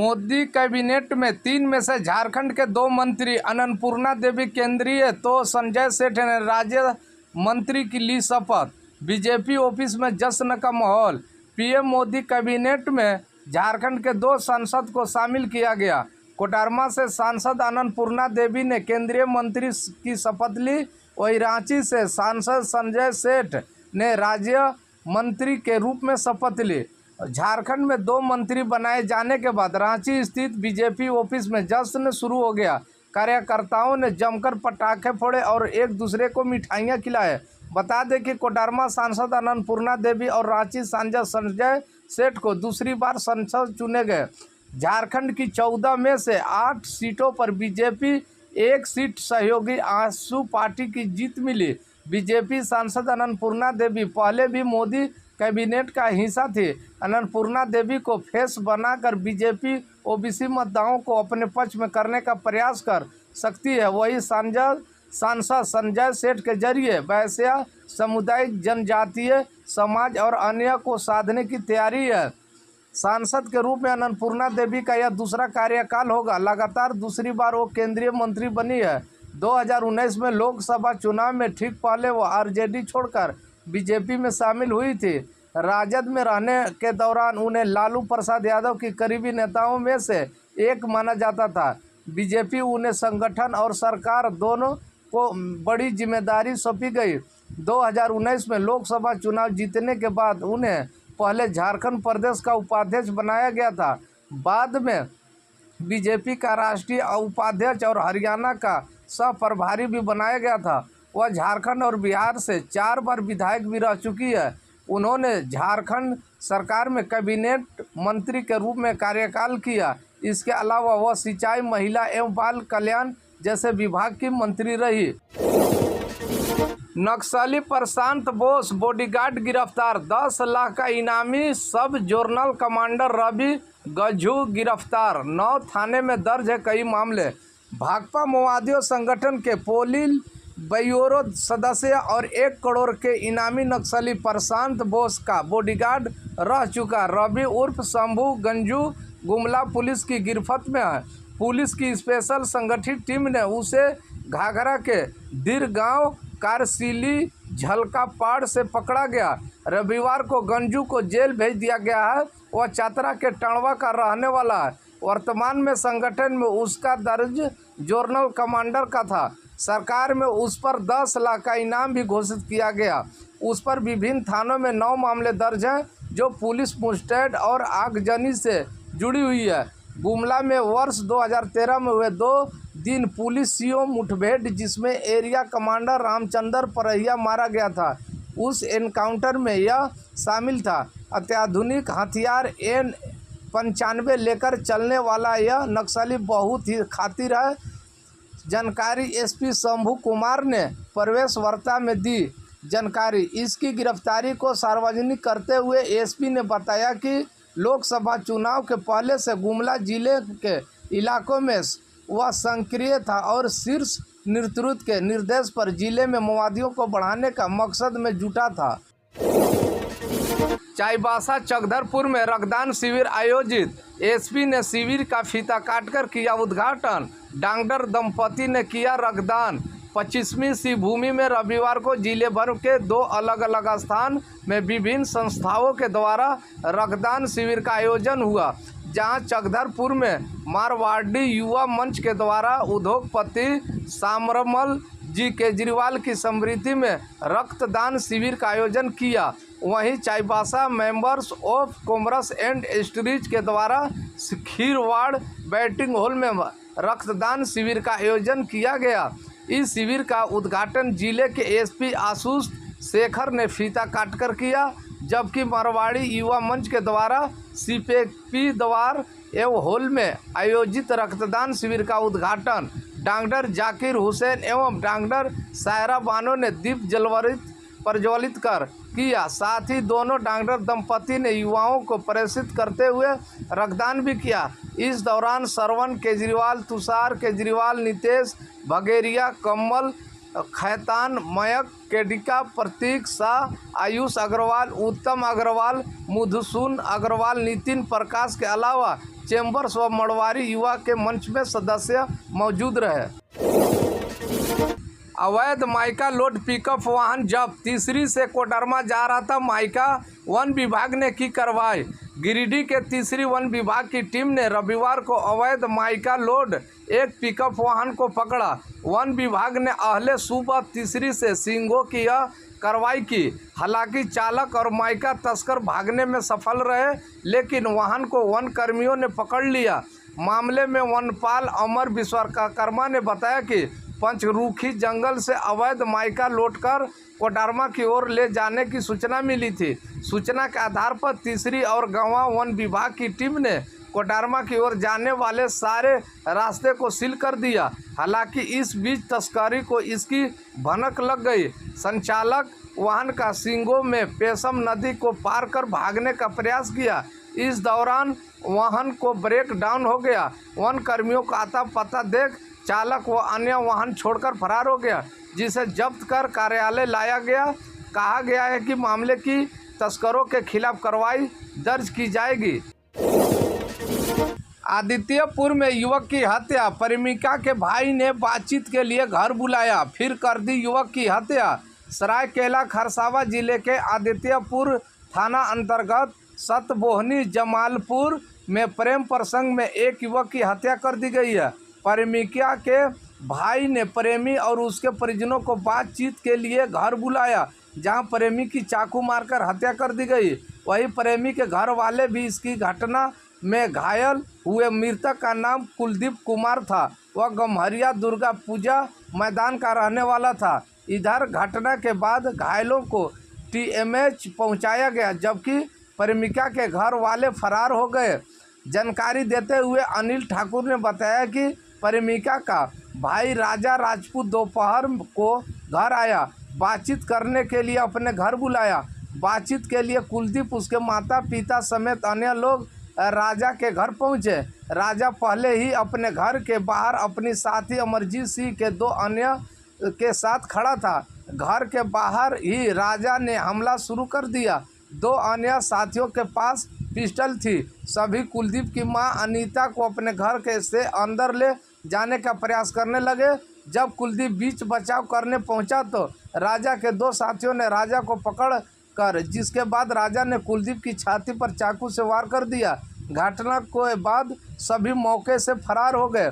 Modi cabinet में 3 में से झारखंड के 2 मंत्री अन्नपूर्णा देवी केंद्रीय तो संजय सेठ ने राज्य मंत्री की ली शपथ। बीजेपी ऑफिस में जश्न का माहौल। पीएम मोदी कैबिनेट में झारखंड के 2 सांसद को शामिल किया गया। कोडरमा से सांसद अन्नपूर्णा देवी ने केंद्रीय मंत्री की शपथ ली। वहीं रांची से सांसद संजय सेठ ने राज्य मंत्री के रूप में शपथ ली। झारखंड में 2 मंत्री बनाए जाने के बाद रांची स्थित बीजेपी ऑफिस में जश्न शुरू हो गया। कार्यकर्ताओं ने जमकर पटाखे फोड़े और एक दूसरे को मिठाइयां खिलाए। बता दें कि कोडरमा सांसद अन्नपूर्णा देवी और रांची सांसद संजय सेठ को दूसरी बार संसद चुने गए। झारखंड की 14 में से 8 सीटों पर बीजेपी 1 सीट सहयोगी आजसू पार्टी की जीत मिली। बीजेपी सांसद अन्नपूर्णा देवी पहले भी मोदी कैबिनेट का हिस्सा थी। अन्नपूर्णा देवी को फेस बनाकर बीजेपी ओबीसी मतदाताओं को अपने पक्ष में करने का प्रयास कर सकती है। वही सांसद संजय सेठ के जरिए वैश्य सामुदायिक जनजातीय समाज और अन्य को साधने की तैयारी है। सांसद के रूप में अन्नपूर्णा देवी का यह दूसरा कार्यकाल होगा। लगातार दूसरी बार वो केंद्रीय मंत्री बनी है। 2019 में लोकसभा चुनाव में ठीक पहले वो आरजेडी छोड़कर बीजेपी में शामिल हुई थी। राजद में रहने के दौरान उन्हें लालू प्रसाद यादव की करीबी नेताओं में से एक माना जाता था। बीजेपी उन्हें संगठन और सरकार दोनों को बड़ी जिम्मेदारी सौंपी गई। 2019 में लोकसभा चुनाव जीतने के बाद उन्हें पहले झारखंड प्रदेश का उपाध्यक्ष बनाया गया था। बाद में बीजेपी का राष्ट्रीय उपाध्यक्ष और हरियाणा का सह प्रभारी भी बनाया गया था। वह झारखंड और बिहार से 4 बार विधायक भी रह चुकी है। उन्होंने झारखंड सरकार में कैबिनेट मंत्री के रूप में कार्यकाल किया। इसके अलावा वह सिंचाई, महिला एवं बाल कल्याण जैसे विभाग की मंत्री रही। नक्सली प्रशांत बोस बॉडीगार्ड गिरफ्तार। 10 लाख का इनामी सब जोनल कमांडर रवि गज्जू गिरफ्तार। 9 थाने में दर्ज है कई मामले। भाकपा माओवादी संगठन के पोलिल ब्यूरो सदस्य और 1 करोड़ के इनामी नक्सली प्रशांत बोस का बॉडीगार्ड रह चुका रवि उर्फ शंभू गंजू गुमला पुलिस की गिरफ्त में है। पुलिस की स्पेशल संगठित टीम ने उसे घाघरा के दीर गांव कारसिली झलकापाड़ से पकड़ा गया। रविवार को गंजू को जेल भेज दिया गया है। वह चतरा के टणवा का रहने वाला है। वर्तमान में संगठन में उसका दर्ज जोनल कमांडर का था। सरकार में उस पर 10 लाख का इनाम भी घोषित किया गया। उस पर विभिन्न थानों में 9 मामले दर्ज हैं जो पुलिस मुस्टैद और आगजनी से जुड़ी हुई है। गुमला में वर्ष 2013 में हुए 2 दिन पुलिसियों मुठभेड़ जिसमें एरिया कमांडर रामचंद्र परहिया मारा गया था। उस एनकाउंटर में यह शामिल था। अत्याधुनिक हथियार N95 लेकर चलने वाला यह नक्सली बहुत ही खातिर है। जानकारी एसपी शंभू कुमार ने प्रवेश वार्ता में दी जानकारी। इसकी गिरफ्तारी को सार्वजनिक करते हुए एसपी ने बताया कि लोकसभा चुनाव के पहले से गुमला जिले के इलाकों में वह सक्रिय था और शीर्ष नेतृत्व के निर्देश पर जिले में माओवादियों को बढ़ाने का मकसद में जुटा था। चाईबासा चकधरपुर में रक्तदान शिविर आयोजित। एसपी ने शिविर का फीता काटकर किया उद्घाटन। डांगडर दंपति ने किया रक्तदान। 25वीं शिव भूमि में रविवार को जिले भर के 2 अलग अलग स्थान में विभिन्न संस्थाओं के द्वारा रक्तदान शिविर का आयोजन हुआ, जहां चकधरपुर में मारवाड़ी युवा मंच के द्वारा उद्योगपति सामरमल जी केजरीवाल की स्मृति में रक्तदान शिविर का आयोजन किया। वहीं Chaibasa members of commerce and industries के द्वारा खीरवाड़ बैटिंग हॉल में रक्तदान शिविर का आयोजन किया गया। इस शिविर का उद्घाटन जिले के एसपी आशुष शेखर ने फीता काटकर किया, जबकि मारवाड़ी युवा मंच के द्वारा सीपेपी द्वार एवं हॉल में आयोजित रक्तदान शिविर का उद्घाटन डॉक्टर जाकिर हुसैन एवं डॉक्टर सायरा बानो ने दीप प्रज्वलित कर किया। साथ ही दोनों डॉक्टर दंपति ने युवाओं को प्रेरित करते हुए रक्तदान भी किया। इस दौरान श्रवण केजरीवाल, तुषार केजरीवाल, नितेश भगेरिया, कमल खैतान, मयंक केडिका, प्रतीक शाह, आयुष अग्रवाल, उत्तम अग्रवाल, मधुसूदन अग्रवाल, नितिन प्रकाश के अलावा चेंबर्स व मड़वारी युवा के मंच में सदस्य मौजूद रहे। अवैध माइका लोड पिकअप वाहन जब्त, तीसरी से कोडरमा जा रहा था माइका, वन विभाग ने की कार्रवाई। गिरिडीह के तीसरी वन विभाग की टीम ने रविवार को अवैध माइका लोड एक पिकअप वाहन को पकड़ा। वन विभाग ने अहले सुबह तीसरी से सींगों की यह कार्रवाई की। हालांकि चालक और माइका तस्कर भागने में सफल रहे, लेकिन वाहन को वन कर्मियों ने पकड़ लिया। मामले में वनपाल अमर विश्वकर्मा ने बताया कि पंचरुखी जंगल से अवैध माइका लौटकर कोडरमा की ओर ले जाने की सूचना मिली थी। सूचना के आधार पर तीसरी और गंवा वन विभाग की टीम ने कोडरमा की ओर जाने वाले सारे रास्ते को सील कर दिया। हालांकि इस बीच तस्करी को इसकी भनक लग गई। संचालक वाहन का सींगों में पेशम नदी को पार कर भागने का प्रयास किया। इस दौरान वाहन को ब्रेक डाउन हो गया। वन कर्मियों का आता पता देख चालक व अन्य वाहन छोड़कर फरार हो गया, जिसे जब्त कर कार्यालय लाया गया। कहा गया है कि मामले की तस्करों के खिलाफ कार्रवाई दर्ज की जाएगी। आदित्यपुर में युवक की हत्या, प्रेमिका के भाई ने बातचीत के लिए घर बुलाया, फिर कर दी युवक की हत्या। सरायकेला खरसावां जिले के आदित्यपुर थाना अंतर्गत सतबोहनी जमालपुर में प्रेम प्रसंग में एक युवक की हत्या कर दी गई है। प्रेमिका के भाई ने प्रेमी और उसके परिजनों को बातचीत के लिए घर बुलाया, जहां प्रेमी की चाकू मारकर हत्या कर दी गई। वहीं प्रेमी के घर वाले भी इसकी घटना में घायल हुए। मृतक का नाम कुलदीप कुमार था। वह गम्हरिया दुर्गा पूजा मैदान का रहने वाला था। इधर घटना के बाद घायलों को TMH पहुंचाया गया, जबकि प्रेमिका के घर वाले फरार हो गए। जानकारी देते हुए अनिल ठाकुर ने बताया कि प्रेमिका का भाई राजा राजपूत दोपहर को घर आया, बातचीत करने के लिए अपने घर बुलाया। बातचीत के लिए कुलदीप, उसके माता पिता समेत अन्य लोग राजा के घर पहुंचे। राजा पहले ही अपने घर के बाहर अपनी साथी अमरजीत सिंह के दो अन्य के साथ खड़ा था। घर के बाहर ही राजा ने हमला शुरू कर दिया। दो अन्य साथियों के पास पिस्टल थी। सभी कुलदीप की मां अनीता को अपने घर के से अंदर ले जाने का प्रयास करने लगे। जब कुलदीप बीच बचाव करने पहुंचा तो राजा के दो साथियों ने राजा को पकड़ कर, जिसके बाद राजा ने कुलदीप की छाती पर चाकू से वार कर दिया। घटना के बाद सभी मौके से फरार हो गए।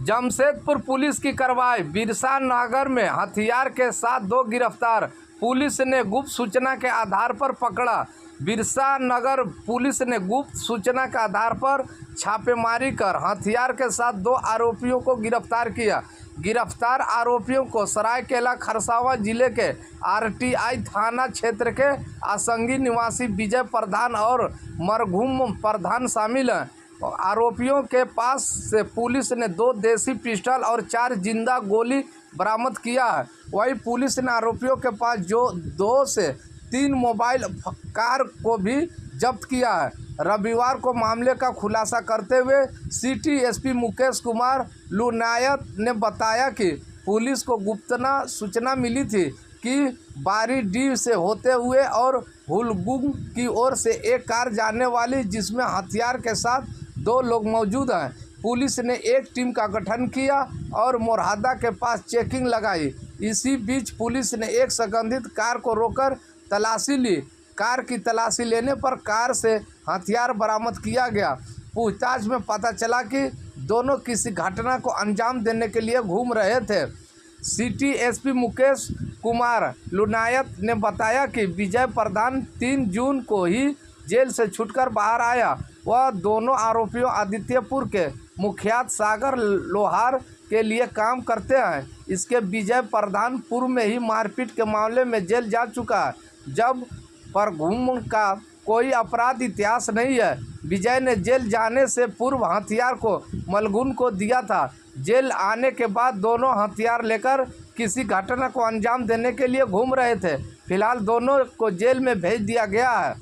जमशेदपुर पुलिस की कार्रवाई, बिरसा नगर में हथियार के साथ दो गिरफ्तार, पुलिस ने गुप्त सूचना के आधार पर पकड़ा। बिरसा नगर पुलिस ने गुप्त सूचना के आधार पर छापेमारी कर हथियार के साथ दो आरोपियों को गिरफ्तार किया। गिरफ्तार आरोपियों को सरायकेला खरसावां जिले के RTI थाना क्षेत्र के आसंगी निवासी विजय प्रधान और मरघुम प्रधान शामिल हैं। आरोपियों के पास से पुलिस ने 2 देसी पिस्टल और 4 जिंदा गोली बरामद किया है। वहीं पुलिस ने आरोपियों के पास जो 2 से 3 मोबाइल कार को भी जब्त किया है। रविवार को मामले का खुलासा करते हुए सिटी SP मुकेश कुमार लुनायत ने बताया कि पुलिस को गुप्तना सूचना मिली थी कि बारीडीह से होते हुए और हुलगुम की ओर से एक कार जाने वाली, जिसमें हथियार के साथ 2 लोग मौजूद हैं। पुलिस ने एक टीम का गठन किया और मोरहादा के पास चेकिंग लगाई। इसी बीच पुलिस ने एक संबंधित कार को रोककर तलाशी ली। कार की तलाशी लेने पर कार से हथियार बरामद किया गया। पूछताछ में पता चला कि दोनों किसी घटना को अंजाम देने के लिए घूम रहे थे। सिटी SP मुकेश कुमार लुनायत ने बताया कि विजय प्रधान 3 जून को ही जेल से छूटकर बाहर आया। वह दोनों आरोपियों आदित्यपुर के मुखियात सागर लोहार के लिए काम करते हैं। इसके विजय प्रधान पूर्व में ही मारपीट के मामले में जेल जा चुका है, जब पर घूम का कोई अपराध इतिहास नहीं है। विजय ने जेल जाने से पूर्व हथियार को मलगुन को दिया था। जेल आने के बाद दोनों हथियार लेकर किसी घटना को अंजाम देने के लिए घूम रहे थे। फिलहाल दोनों को जेल में भेज दिया गया है।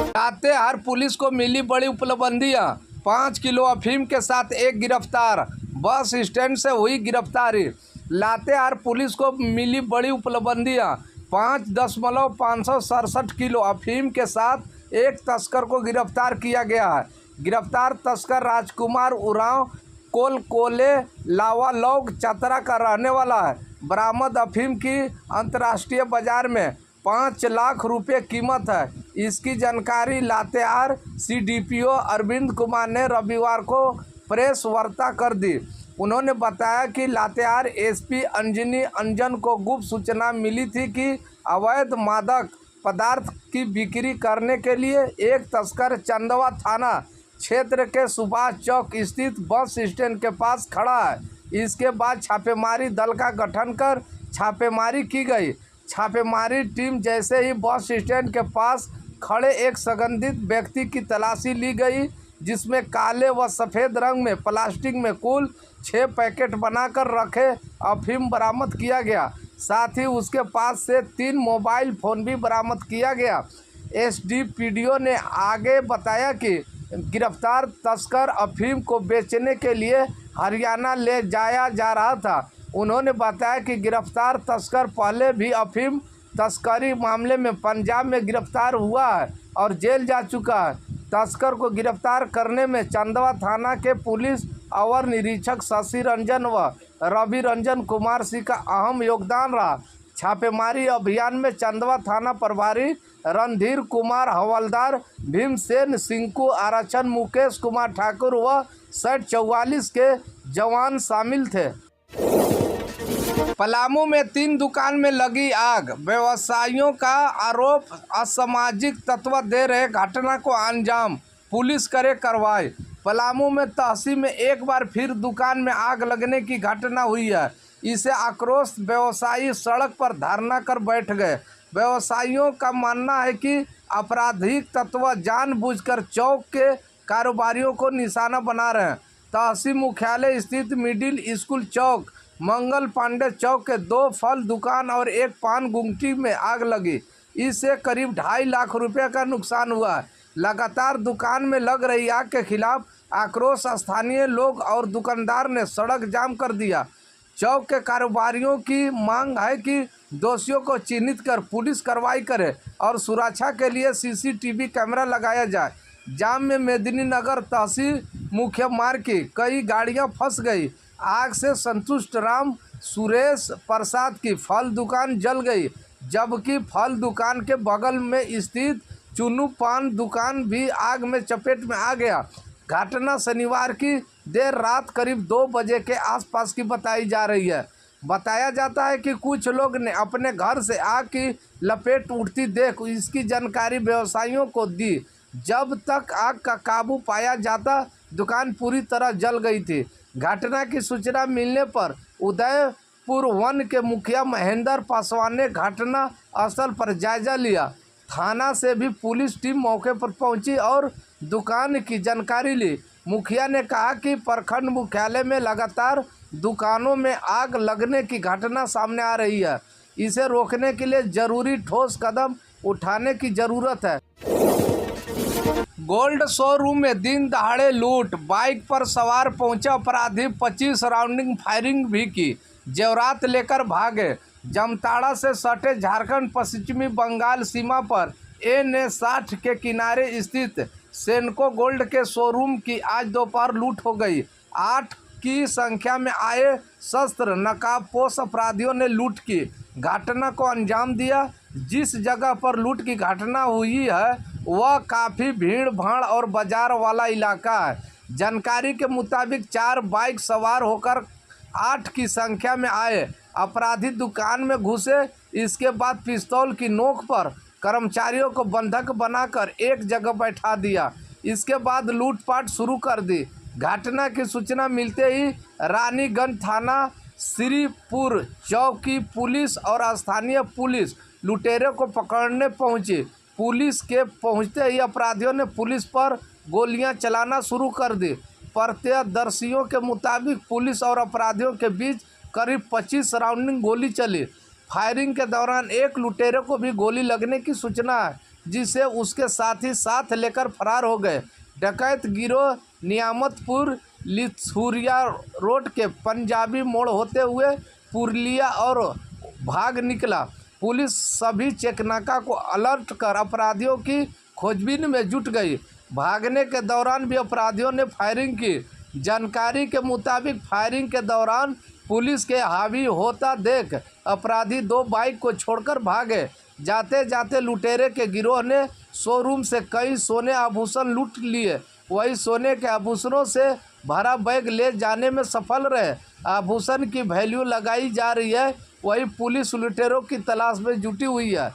लातेहार पुलिस को मिली बड़ी उपलब्धियां, 5 किलो अफीम के साथ एक गिरफ्तार। बस स्टैंड से हुई गिरफ्तारी। लातेहार पुलिस को मिली बड़ी उपलब्धियां। 5.567 किलो अफीम के साथ एक तस्कर को गिरफ्तार किया गया है। गिरफ्तार तस्कर राजकुमार उरांव कोलकोले लावालौग चतरा का रहने वाला है। बरामद अफीम की अंतर्राष्ट्रीय बाजार में 5 लाख रुपये कीमत है। इसकी जानकारी लातेहार CDPO अरविंद कुमार ने रविवार को प्रेस वार्ता कर दी। उन्होंने बताया कि लातेहार SP अंजनी अंजन को गुप्त सूचना मिली थी कि अवैध मादक पदार्थ की बिक्री करने के लिए एक तस्कर चंदवा थाना क्षेत्र के सुभाष चौक स्थित बस स्टैंड के पास खड़ा है। इसके बाद छापेमारी दल का गठन कर छापेमारी की गई। छापेमारी टीम जैसे ही बस स्टैंड के पास खड़े एक संदिग्ध व्यक्ति की तलाशी ली गई, जिसमें काले व सफ़ेद रंग में प्लास्टिक में कुल 6 पैकेट बनाकर रखे अफीम बरामद किया गया। साथ ही उसके पास से 3 मोबाइल फ़ोन भी बरामद किया गया। SDPDO ने आगे बताया कि गिरफ्तार तस्कर अफीम को बेचने के लिए हरियाणा ले जाया जा रहा था। उन्होंने बताया कि गिरफ्तार तस्कर पहले भी अफीम तस्करी मामले में पंजाब में गिरफ्तार हुआ है और जेल जा चुका है। तस्कर को गिरफ्तार करने में चंदवा थाना के पुलिस अवर निरीक्षक शशि रंजन व रवि रंजन कुमार सिंह का अहम योगदान रहा। छापेमारी अभियान में चंदवा थाना प्रभारी रणधीर कुमार हवलदार, भीमसेन सिंकू आरक्षण, मुकेश कुमार ठाकुर व 44 के जवान शामिल थे। पलामू में 3 दुकान में लगी आग। व्यवसायियों का आरोप असामाजिक तत्व दे रहे घटना को अंजाम, पुलिस करे कार्रवाई। पलामू में तहसील में एक बार फिर दुकान में आग लगने की घटना हुई है। इसे आक्रोश व्यवसायी सड़क पर धरना कर बैठ गए। व्यवसायियों का मानना है कि आपराधिक तत्व जानबूझकर चौक के कारोबारियों को निशाना बना रहे हैं। तहसील मुख्यालय स्थित मिडिल स्कूल चौक, मंगल पांडे चौक के 2 फल दुकान और एक पान गुमटी में आग लगी। इससे करीब 2.5 लाख रुपये का नुकसान हुआ है। लगातार दुकान में लग रही आग के खिलाफ आक्रोश स्थानीय लोग और दुकानदार ने सड़क जाम कर दिया। चौक के कारोबारियों की मांग है कि दोषियों को चिन्हित कर पुलिस कार्रवाई करे और सुरक्षा के लिए CCTV कैमरा लगाया जाए। जाम में मेदिनीनगर तहसील मुख्य मार्ग की कई गाड़ियां फंस गई। आग से संतुष्ट राम सुरेश प्रसाद की फल दुकान जल गई, जबकि फल दुकान के बगल में स्थित चुनू पान दुकान भी आग में चपेट में आ गया। घटना शनिवार की देर रात करीब 2 बजे के आसपास की बताई जा रही है। बताया जाता है कि कुछ लोग ने अपने घर से आग की लपेट उठती देख इसकी जानकारी व्यवसायियों को दी। जब तक आग का काबू पाया जाता, दुकान पूरी तरह जल गई थी। घटना की सूचना मिलने पर उदयपुर वन के मुखिया महेंद्र पासवान ने घटना स्थल पर जायजा लिया। थाना से भी पुलिस टीम मौके पर पहुंची और दुकान की जानकारी ली। मुखिया ने कहा कि प्रखंड मुख्यालय में लगातार दुकानों में आग लगने की घटना सामने आ रही है। इसे रोकने के लिए जरूरी ठोस कदम उठाने की जरूरत है। गोल्ड शोरूम में दिन दहाड़े लूट, बाइक पर सवार पहुंचे अपराधी 25 राउंडिंग फायरिंग भी की, जेवरात लेकर भागे। जामताड़ा से सटे झारखंड पश्चिमी बंगाल सीमा पर NA-60 के किनारे स्थित सेनको गोल्ड के शोरूम की आज दोपहर लूट हो गई। 8 की संख्या में आए शस्त्र नकाबपोश अपराधियों ने लूट की घटना को अंजाम दिया। जिस जगह पर लूट की घटना हुई है वह काफ़ी भीड़ भाड़ और बाजार वाला इलाका है। जानकारी के मुताबिक 4 बाइक सवार होकर 8 की संख्या में आए अपराधी दुकान में घुसे। इसके बाद पिस्तौल की नोक पर कर्मचारियों को बंधक बनाकर एक जगह बैठा दिया। इसके बाद लूटपाट शुरू कर दी। घटना की सूचना मिलते ही रानीगंज थाना श्रीपुर चौकी पुलिस और स्थानीय पुलिस लुटेरे को पकड़ने पहुंची। पुलिस के पहुंचते ही अपराधियों ने पुलिस पर गोलियां चलाना शुरू कर दी। प्रत्यक्षदर्शियों के मुताबिक पुलिस और अपराधियों के बीच करीब 25 राउंडिंग गोली चली। फायरिंग के दौरान एक लुटेरे को भी गोली लगने की सूचना है, जिसे उसके साथी साथ लेकर फरार हो गए। डकैत गिरोह नियामतपुर लिथुरिया रोड के पंजाबी मोड़ होते हुए पुरलिया और भाग निकला। पुलिस सभी चेकनाका को अलर्ट कर अपराधियों की खोजबीन में जुट गई। भागने के दौरान भी अपराधियों ने फायरिंग की। जानकारी के मुताबिक फायरिंग के दौरान पुलिस के हावी होता देख अपराधी 2 बाइक को छोड़कर भागे। जाते जाते लुटेरे के गिरोह ने शोरूम से कई सोने आभूषण लूट लिए। वही सोने के आभूषणों से भरा बैग ले जाने में सफल रहे। आभूषण की वैल्यू लगाई जा रही है। वही पुलिस लुटेरों की तलाश में जुटी हुई है।